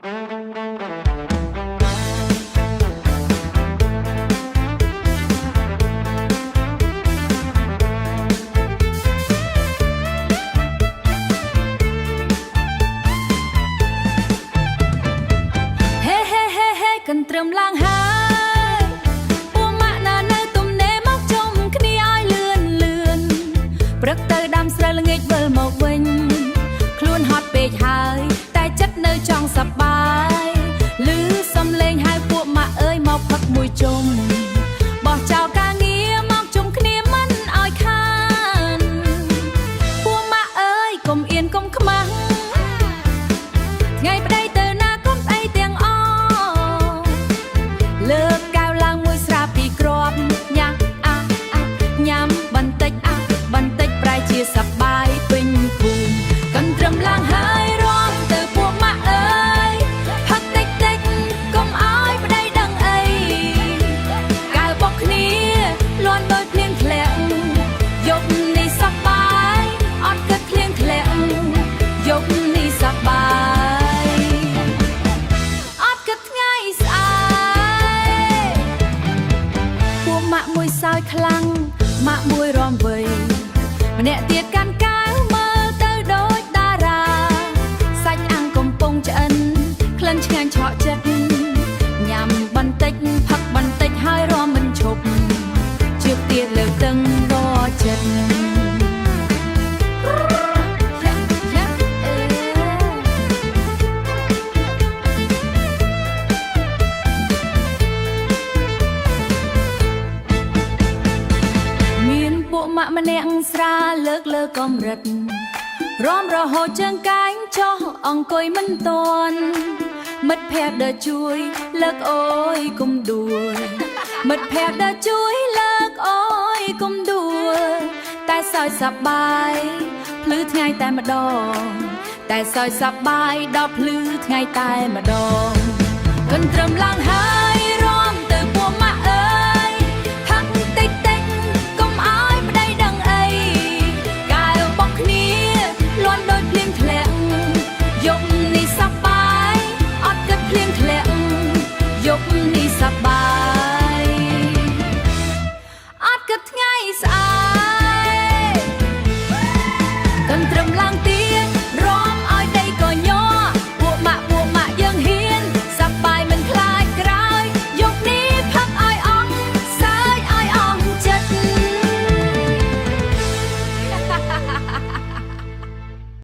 ត្រឹមឡើងហើយពួកម៉ាក់ណានៅទំនេរមកជុំគ្នាឲ្យលឿនលឿនព្រឹកទៅដាំស្រូវល្ងាចវិលមកវិញខ្លួនហត់ពេកហើយតែចិត្តនៅចង់សប្បាយឮសំឡេងហៅពួកម៉ាក់អើយមកផឹកមួយជុំបោះចោលការងារមកជុំគ្នាមិនឲ្យខានពួកម៉ាក់អើយកុំអៀនកុំខ្មាស់ថ្ងៃប្តីទៅណាកុំស្អីទាំងអលើកកៅឡើងមួយស្រាពីគ្រាប់ញ៉ាំញ៉ាំបន្តិចបន្តិចប្រែជាសប្បាយពេញភូមិកន្ទ្រឹមឡើងហើយរួមទៅពួកម៉ាក់អើយផឹកតិចកុំឲ្យប្តីដឹងអីកៅបុកគ្នាលន់ដូចភ្លៀងធ្លាក់យប់នេះសប្បាយអត់គិតភ្លៀងធ្លាក់យប់នេះសប្បាយអត់គិតថ្ងៃស្អែកពួកម៉ាក់មួយសើចខ្លាំងម៉ាក់មួយរំវៃម្នាក់ទៀតកាន់កៅមើលទៅដូចតារាសាច់អាំងកំពុងឆ្អិនក្លិនឆ្ងាញ់ឆក់ចិត្តញ៉ាំបន្តិចផឹកបន្តិចហើយរំមិនឈប់ជឿទៀតលើកតឹងរចិត្តពួកម៉ាក់ម្នាក់ស្រាលើកលើកម្រិតរំរហូតជើងកែងចុះអង្គុយមិនទាន់មិត្តភក្តិដើរជួយលើកអើយគុំដួលមិត្តភក្តិដើរជួយលើកអើយគុំដួលតែសើចសប្បាយភ្លឺថ្ងៃតែម្ដងតែសើចសប្បាយដល់ភ្លឺថ្ងៃតែម្ដងកន្ទ្រឹមឡើងហើយ